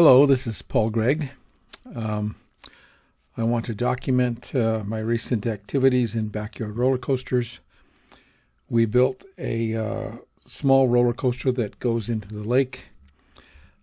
Hello, this is Paul Gregg. I want to document my recent activities in backyard roller coasters. We built a small roller coaster that goes into the lake.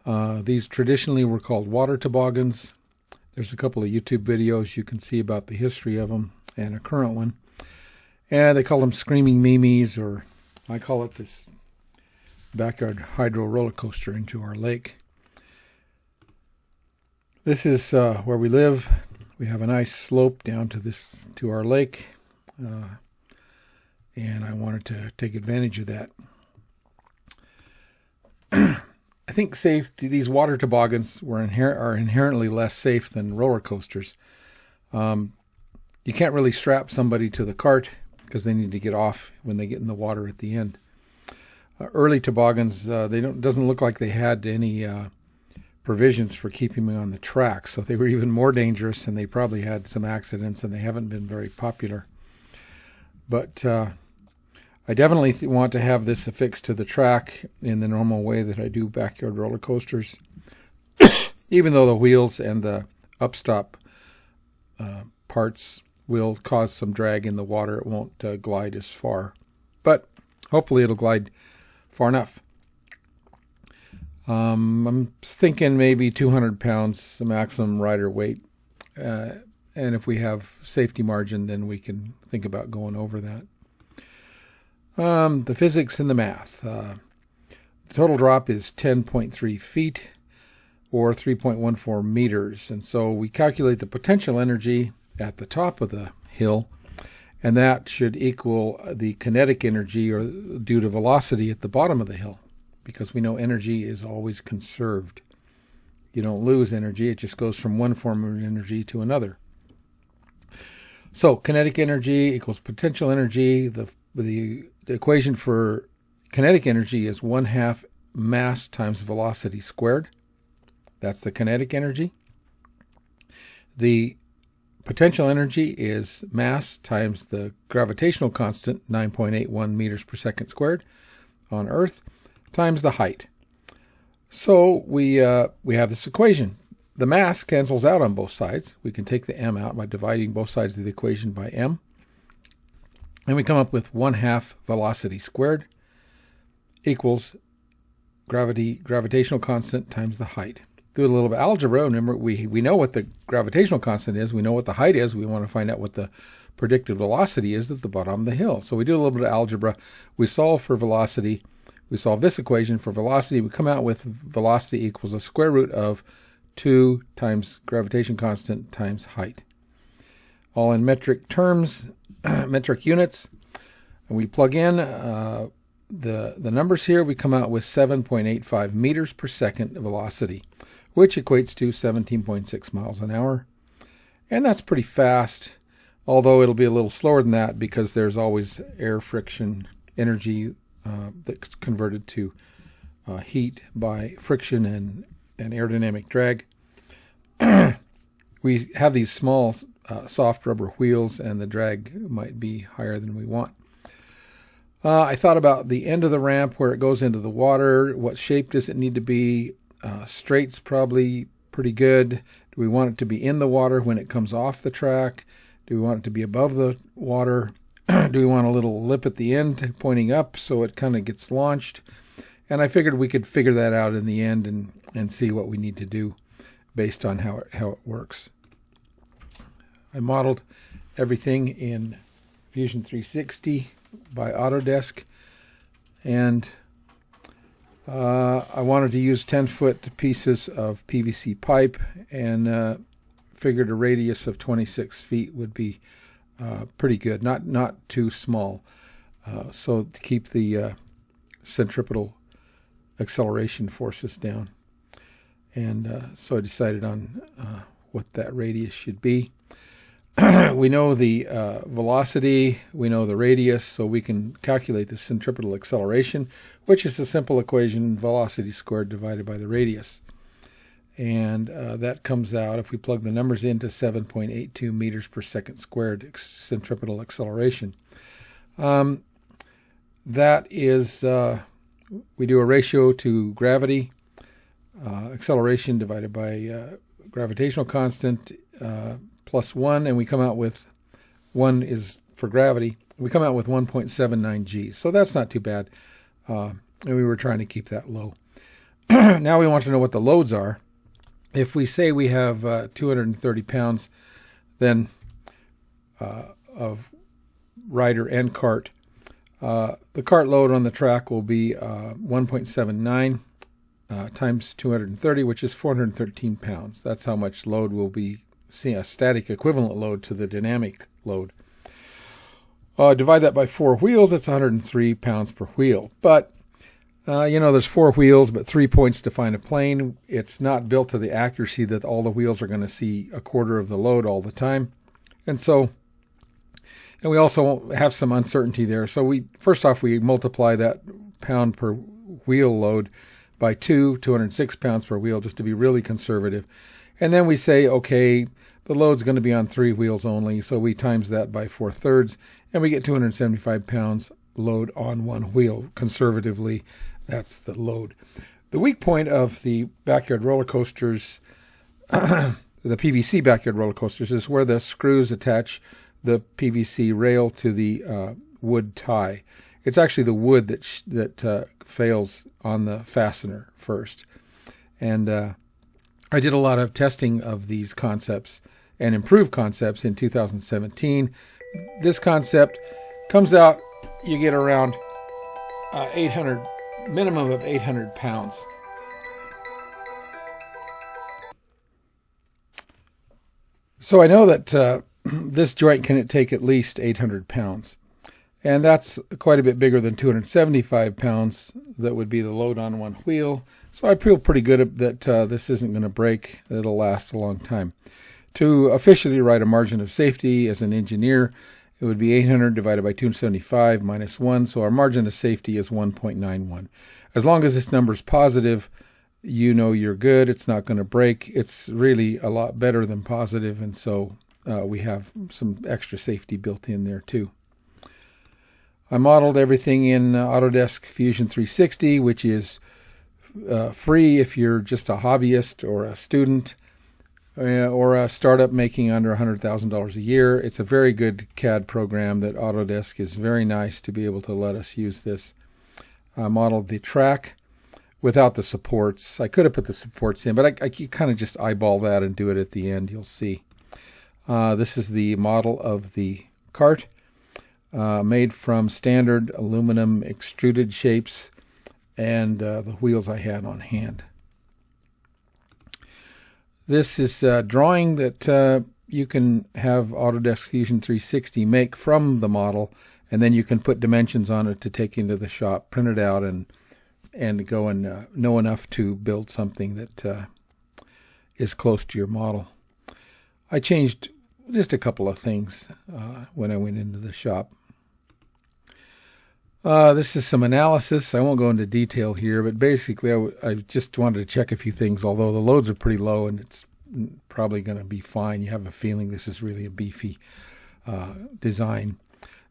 These traditionally were called water toboggans. There's a couple of YouTube videos you can see about the history of them and a current one. And they call them Screaming Mimis, or I call it this backyard hydro roller coaster into our lake. This is where we live. We have a nice slope down to our lake, and I wanted to take advantage of that. I think these water toboggans are inherently less safe than roller coasters. You can't really strap somebody to the cart because they need to get off when they get in the water at the end. Early toboggans, doesn't look like they had any provisions for keeping me on the track, so they were even more dangerous, and they probably had some accidents, and they haven't been very popular. But I definitely want to have this affixed to the track in the normal way that I do backyard roller coasters. Even though the wheels and the upstop parts will cause some drag in the water, it won't glide as far. But hopefully it'll glide far enough. I'm thinking maybe 200 pounds, the maximum rider weight. And if we have safety margin, then we can think about going over that. The physics and the math. The total drop is 10.3 feet or 3.14 meters. And so we calculate the potential energy at the top of the hill, and that should equal the kinetic energy or due to velocity at the bottom of the hill, because we know energy is always conserved. You don't lose energy, it just goes from one form of energy to another. So kinetic energy equals potential energy. The equation for kinetic energy is 1/2 mass times velocity squared. That's the kinetic energy. The potential energy is mass times the gravitational constant, 9.81 meters per second squared on Earth, times the height. So we have this equation. The mass cancels out on both sides. We can take the m out by dividing both sides of the equation by m. And we come up with 1/2 velocity squared equals gravitational constant times the height. Do a little bit of algebra. Remember, we know what the gravitational constant is. We know what the height is. We want to find out what the predicted velocity is at the bottom of the hill. So we do a little bit of algebra. We solve for velocity. We solve this equation for velocity. We come out with velocity equals the square root of 2 times gravitation constant times height. All in metric terms, metric units. And we plug in the numbers here. We come out with 7.85 meters per second velocity, which equates to 17.6 miles an hour. And that's pretty fast, although it'll be a little slower than that because there's always air friction energy that's converted to heat by friction and aerodynamic drag. We have these small soft rubber wheels, and the drag might be higher than we want. I thought about the end of the ramp where it goes into the water. What shape does it need to be? Straight's probably pretty good. Do we want it to be in the water when it comes off the track? Do we want it to be above the water? Do we want a little lip at the end pointing up so it kind of gets launched? And I figured we could figure that out in the end and see what we need to do based on how it works. I modeled everything in Fusion 360 by Autodesk, and I wanted to use 10-foot pieces of PVC pipe, and figured a radius of 26 feet would be pretty good, not too small, so to keep the centripetal acceleration forces down. And so I decided on what that radius should be. We know the velocity, we know the radius, so we can calculate the centripetal acceleration, which is a simple equation, velocity squared divided by the radius. And that comes out, if we plug the numbers into 7.82 meters per second squared centripetal acceleration. That is, we do a ratio to gravity acceleration divided by gravitational constant plus 1, and we come out with 1 is for gravity. We come out with 1.79 G. So that's not too bad. And we were trying to keep that low. Now we want to know what the loads are. If we say we have 230 pounds then of rider and cart, the cart load on the track will be 1.79 times 230, which is 413 pounds. That's how much load will be, a static equivalent load to the dynamic load. Divide that by 4 wheels, that's 103 pounds per wheel. But, there's 4 wheels, but 3 points define a plane. It's not built to the accuracy that all the wheels are going to see a quarter of the load all the time. And we also have some uncertainty there. So first off, we multiply that pound per wheel load by 206 pounds per wheel, just to be really conservative. And then we say, okay, the load's going to be on 3 wheels only, so we times that by 4/3, and we get 275 pounds load on 1 wheel. Conservatively, that's the load. The weak point of the backyard roller coasters, the PVC backyard roller coasters, is where the screws attach the PVC rail to the wood tie. It's actually the wood that fails on the fastener first. And I did a lot of testing of these concepts and improved concepts in 2017. This concept comes out, you get around 800, minimum of 800 pounds. So I know that this joint can take at least 800 pounds. And that's quite a bit bigger than 275 pounds that would be the load on 1 wheel. So I feel pretty good that this isn't going to break. It'll last a long time. To officially write a margin of safety as an engineer, it would be 800 divided by 275 minus 1. So our margin of safety is 1.91. As long as this number is positive, you know you're good. It's not going to break. It's really a lot better than positive. And so we have some extra safety built in there too. I modeled everything in Autodesk Fusion 360, which is free if you're just a hobbyist or a student or a startup making under $100,000 a year. It's a very good CAD program that Autodesk is very nice to be able to let us use this. I modeled the track without the supports. I could have put the supports in, but I kind of just eyeball that and do it at the end. You'll see. This is the model of the cart. Made from standard aluminum extruded shapes and the wheels I had on hand. This is a drawing that you can have Autodesk Fusion 360 make from the model, and then you can put dimensions on it to take into the shop, print it out, and go and know enough to build something that is close to your model. I changed just a couple of things when I went into the shop. This is some analysis. I won't go into detail here, but basically I just wanted to check a few things, although the loads are pretty low and it's probably going to be fine. You have a feeling this is really a beefy design.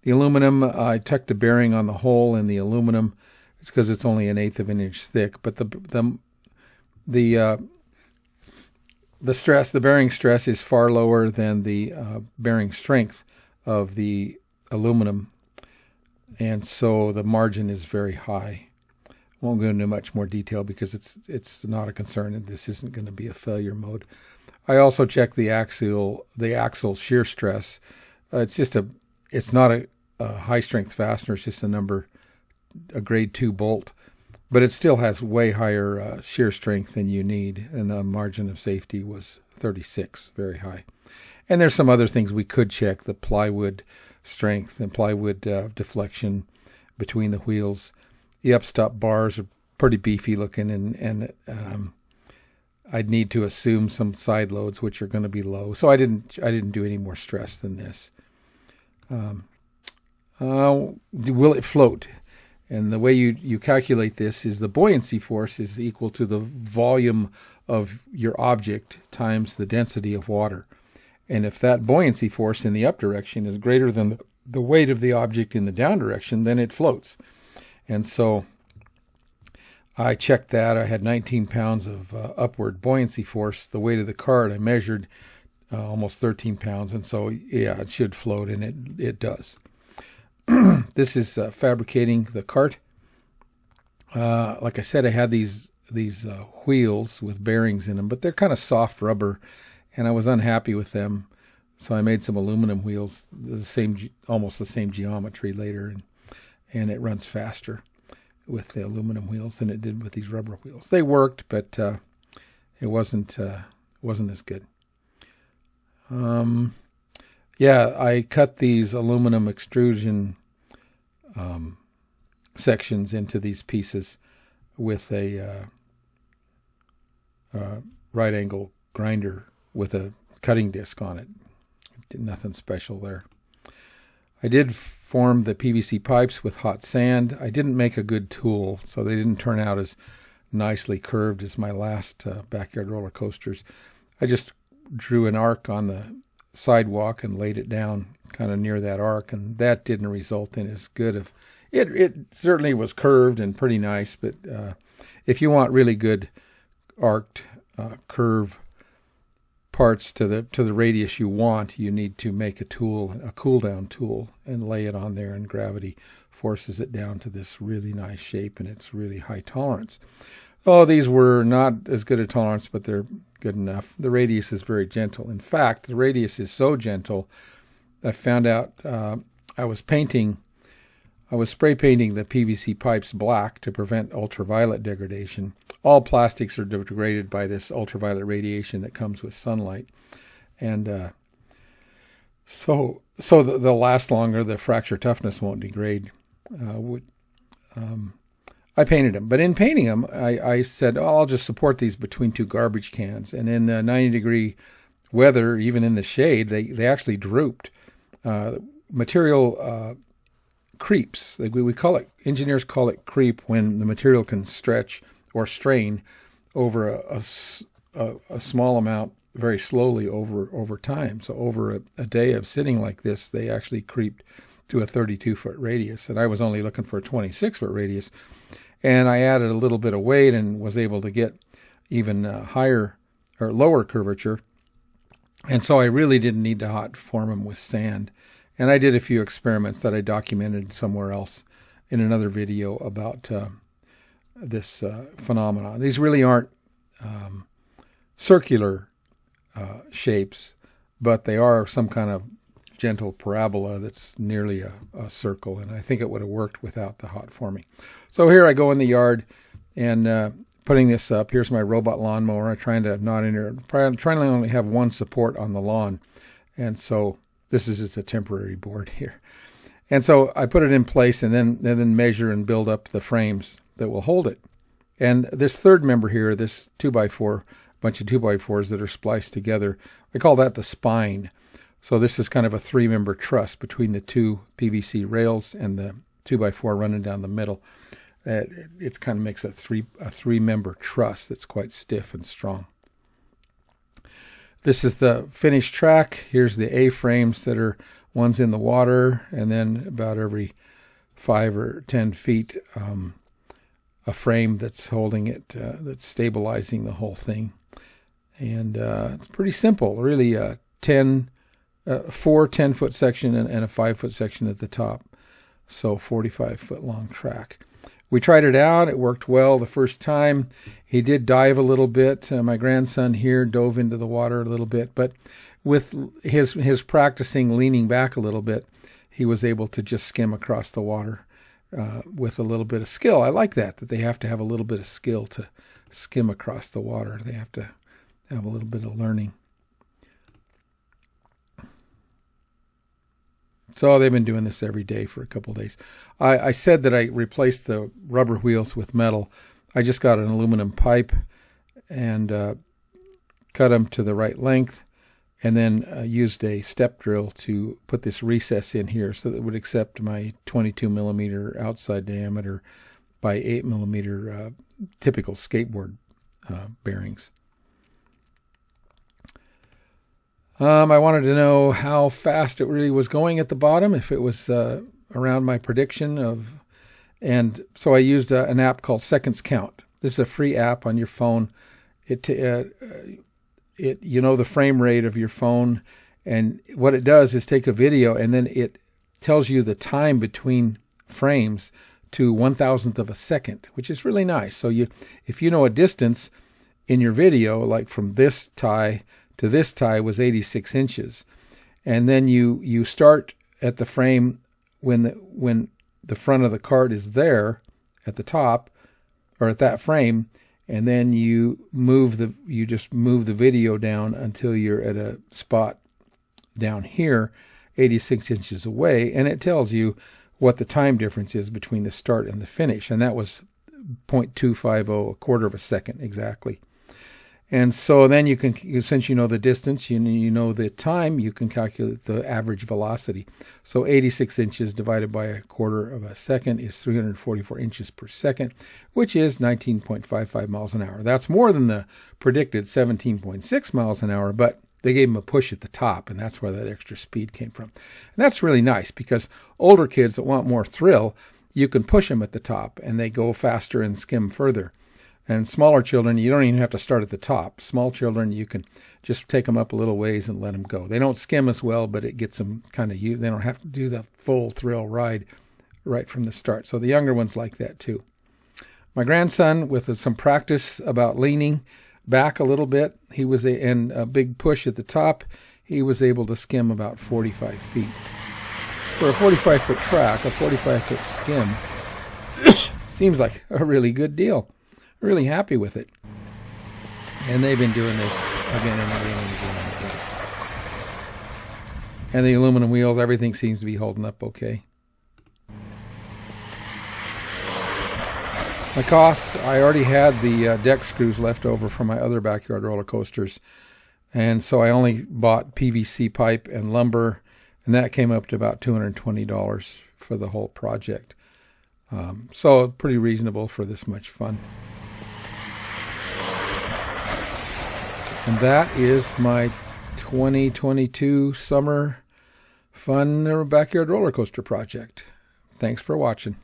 The aluminum, I tucked a bearing on the hole in the aluminum. It's because it's only 1/8 of an inch thick, but the stress, the bearing stress is far lower than the bearing strength of the aluminum. And so the margin is very high. Won't go into much more detail because it's not a concern and this isn't going to be a failure mode. I also checked the axial shear stress. It's not a high strength fastener. It's just a grade 2 bolt, but it still has way higher shear strength than you need. And the margin of safety was 36, very high. And there's some other things we could check: the plywood strength and plywood deflection between the wheels. The upstop bars are pretty beefy looking, and I'd need to assume some side loads which are going to be low. So I didn't do any more stress than this. Will it float? And the way you calculate this is the buoyancy force is equal to the volume of your object times the density of water. And if that buoyancy force in the up direction is greater than the weight of the object in the down direction, then it floats. And so I checked that. I had 19 pounds of upward buoyancy force. The weight of the cart I measured almost 13 pounds, and so yeah, it should float, and it does. This is fabricating the cart. Like I said, I had these wheels with bearings in them, but they're kind of soft rubber, and I was unhappy with them. So I made some aluminum wheels, almost the same geometry later, and it runs faster with the aluminum wheels than it did with these rubber wheels. They worked, but it wasn't as good. Yeah, I cut these aluminum extrusion sections into these pieces with a right angle grinder with a cutting disc on it. Nothing special there. I did form the PVC pipes with hot sand. I didn't make a good tool, so they didn't turn out as nicely curved as my last backyard roller coasters. I just drew an arc on the sidewalk and laid it down kind of near that arc, and that didn't result in as good of it certainly was curved and pretty nice, but if you want really good arced curve parts to the radius you want, you need to make a tool, a cool down tool, and lay it on there, and gravity forces it down to this really nice shape, and it's really high tolerance. Oh, these were not as good a tolerance, but they're good enough. The radius is very gentle. In fact, the radius is so gentle, I found out I was spray painting the PVC pipes black to prevent ultraviolet degradation. All plastics are degraded by this ultraviolet radiation that comes with sunlight. And so they'll last longer. The fracture toughness won't degrade. I painted them. But in painting them, I said, I'll just support these between two garbage cans. And in 90-degree weather, even in the shade, they actually drooped. Material creeps. We call it, engineers call it creep when the material can stretch or strain over a small amount very slowly over time. So over a day of sitting like this, they actually creeped to a 32-foot radius. And I was only looking for a 26-foot radius. And I added a little bit of weight and was able to get even higher or lower curvature. And so I really didn't need to hot form them with sand. And I did a few experiments that I documented somewhere else in another video about this phenomenon. These really aren't circular shapes, but they are some kind of gentle parabola that's nearly a circle, and I think it would have worked without the hot forming. So here I go in the yard and putting this up. Here's my robot lawnmower. I'm trying to only have one support on the lawn, and so this is just a temporary board here. And so I put it in place and then measure and build up the frames that will hold it. And this third member here, this 2x4, bunch of 2x4s that are spliced together, I call that the spine. So this is kind of a 3-member truss between the two PVC rails and the 2x4 running down the middle. It kind of makes a 3-member truss that's quite stiff and strong. This is the finished track. Here's the A-frames that are one's in the water, and then about every 5 or 10 feet, a frame that's holding it, that's stabilizing the whole thing. And it's pretty simple, really. 4 10-foot section and a 5-foot section at the top. So 45-foot long track. We tried it out. It worked well the first time. He did dive a little bit. My grandson here dove into the water a little bit, but with his practicing leaning back a little bit, he was able to just skim across the water with a little bit of skill. I like that they have to have a little bit of skill to skim across the water. They have to have a little bit of learning. So they've been doing this every day for a couple of days. I said that I replaced the rubber wheels with metal. I just got an aluminum pipe and cut them to the right length, and then used a step drill to put this recess in here so that it would accept my 22 millimeter outside diameter by 8 millimeter typical skateboard bearings. I wanted to know how fast it really was going at the bottom, if it was around my prediction of, and so I used an app called Seconds Count. This is a free app on your phone. You know the frame rate of your phone, and what it does is take a video and then it tells you the time between frames to 1,000th of a second, which is really nice. So if you know a distance in your video, like from this tie to this tie was 86 inches, and then you start at the frame when the front of the cart is there at the top, or at that frame, and then you just move the video down until you're at a spot down here 86 inches away, and it tells you what the time difference is between the start and the finish, and that was 0.250, a quarter of a second exactly. And so then you can, since you know the distance, you know the time, you can calculate the average velocity. So 86 inches divided by a quarter of a second is 344 inches per second, which is 19.55 miles an hour. That's more than the predicted 17.6 miles an hour, but they gave them a push at the top, and that's where that extra speed came from. And that's really nice, because older kids that want more thrill, you can push them at the top, and they go faster and skim further. And smaller children, you don't even have to start at the top. Small children, you can just take them up a little ways and let them go. They don't skim as well, but it gets them kind of used. They don't have to do the full thrill ride right from the start. So the younger ones like that too. My grandson, with some practice about leaning back a little bit, and a big push at the top, he was able to skim about 45 feet. For a 45-foot track, a 45-foot skim seems like a really good deal. Really happy with it. And they've been doing this again and again and again and again. And the aluminum wheels, everything seems to be holding up okay. My costs, I already had the deck screws left over from my other backyard roller coasters. And so I only bought PVC pipe and lumber, and that came up to about $220 for the whole project. So pretty reasonable for this much fun. And that is my 2022 summer fun backyard roller coaster project. Thanks for watching.